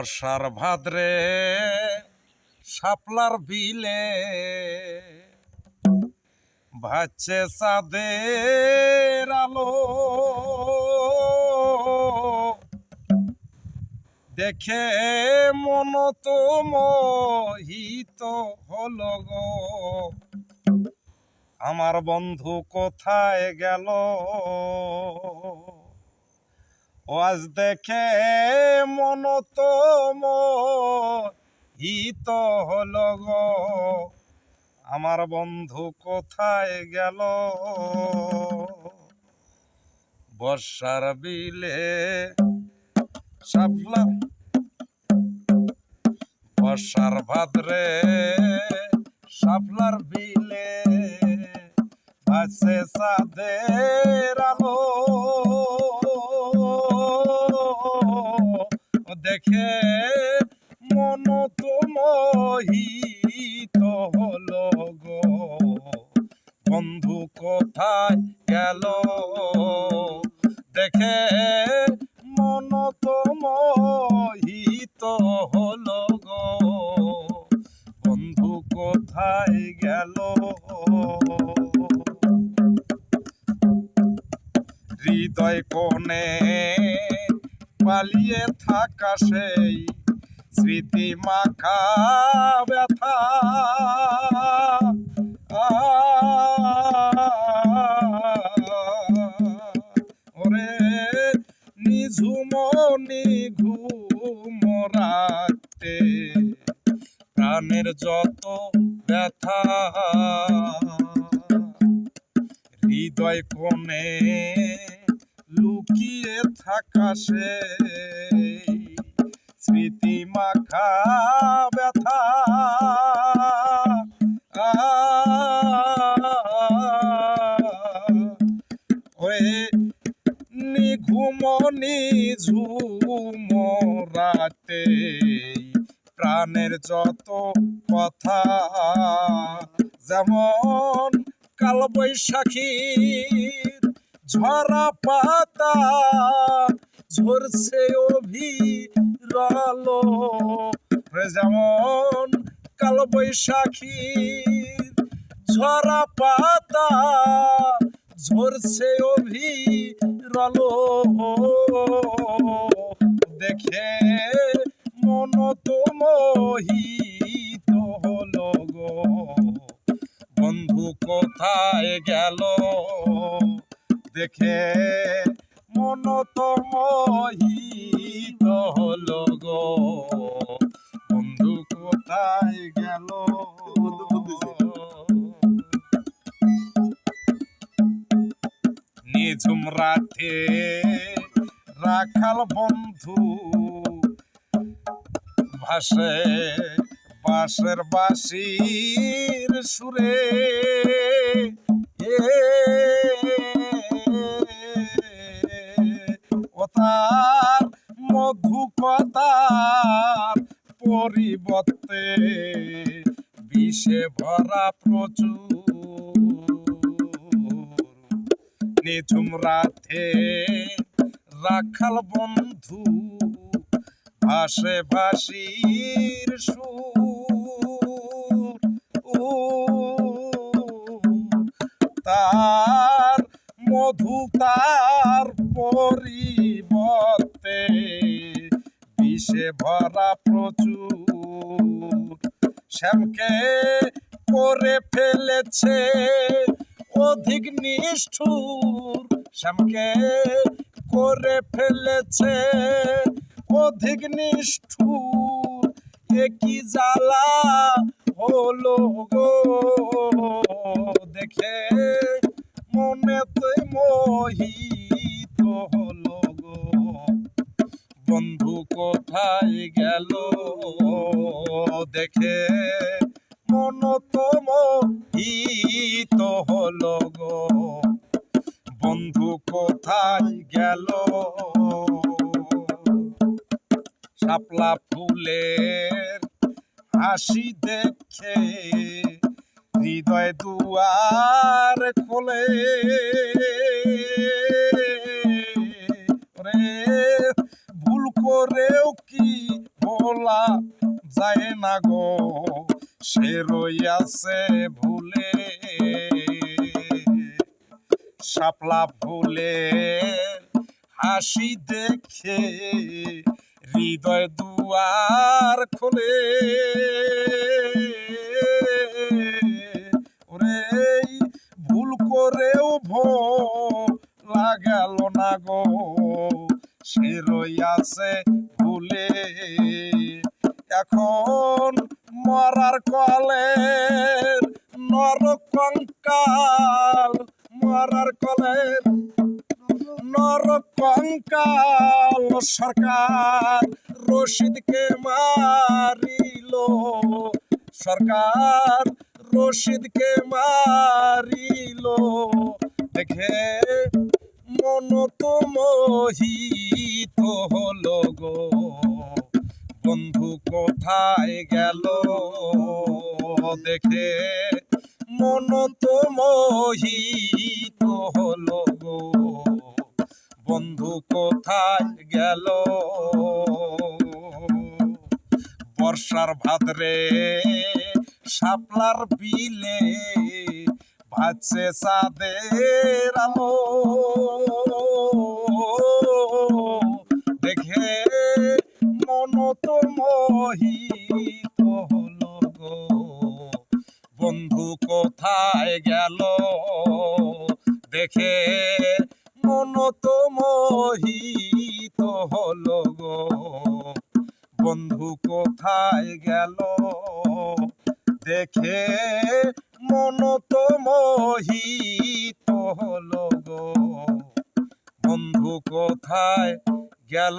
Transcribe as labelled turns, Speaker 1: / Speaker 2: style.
Speaker 1: বর্ষার ভাদ্রে শাপলার বিলে ভাসছে চাঁদের আলো, দেখে মন তো মোহিত হলো গো। আমার বন্ধু কোথায় গেল? আজ দেখে মন তো মোহিত হলো গো। আমার বন্ধু কোথায় গেল? বর্ষার বিলে শাপলা, বর্ষার ভাদ্রে শাপলার বিলে ভাসছে চাঁদের আলো, দেখে মন তো মোহিত হলো গো। বন্ধু কোথায় গেল? দেখে মন তো মোহিত হলো গো। বন্ধু কোথায় গেল? হৃদয় কোণে পালিয়ে থাকা সেই স্মৃতি মাখা ব্যথা, ওরে নিঝুম নিঘুম রাতে প্রাণের যত ব্যথা। হৃদয় কোণে লুকিয়ে থাকা সেই স্মৃতি মাখা ব্যথা, ওই নিঘুম নিঝুম রাতে প্রাণের যত কথা। যেমন কালবৈশাখীর ঝরা পাতা ঝরছে অভিরল, যেমন কালবৈশাখীর ঝরা পাতা ঝরছে অভিরল, দেখে মন তো মোহিত হলো গো। বন্ধু কোথায় গেল? দেখে মন তো মোহিত হলো গো। বন্ধু কোথায় গেল? নিঝুম রাতে রাখাল বন্ধু ভাসে বাঁশের বাঁশির সুরে, ও তার মধুকতার পরিবর্তে বিষে ভরা প্রচুর। নিঝুম রাতে রাখাল বন্ধু ভাসে বাঁশির সুর, তার মধু তার পরিবর্তে বিষে ভরা প্রচুর। শ্যামকে করে ফেলেছে অধিক নিষ্ঠুর, শ্যামকে করে ফেলেছে অধিক নিষ্ঠুর। একই জ্বালা হলো গো, দেখে মনেতে মোহিত হলো গো। বন্ধু কোথায় গেল? দেখে মন তো মোহিত হলো গো। বন্ধু কোথায় গেল? শাপলা ফুলের হাসি দেখে হৃদয় দুয়ার খোলে, ভুল করেও কি ভোলা যায় না গো, সে রইয়াছে ভুলে। শাপলা ফুলে হাসি দেখে হৃদয় দুয়ার খোলে। ওরে ভুল করেও ভোলা গেল না গো, সে রইয়াছে ভুলে। এখন মরার কলের নর কঙ্কাল, মরার কলের নর কঙ্কাল, সরকার রশিদকে মারিল, সরকার রশিদকে মারিল। দেখে মন তো মোহিত হলো গো, বন্ধু কোথায় গেল। দেখে মন তো মোহিত হলো গো, বন্ধু কোথায় গেল। বর্ষার ভাদ্রে শাপলার বিলে ভাসছে চাঁদের আলো। দেখে মন তো মোহিত হলো গো, বন্ধু কোথায় গেল। দেখে মন তো মোহিত হলো গো, বন্ধু কোথায় গেল। দেখে মন তো মোহিত হলো গো, বন্ধু কোথায় গেল।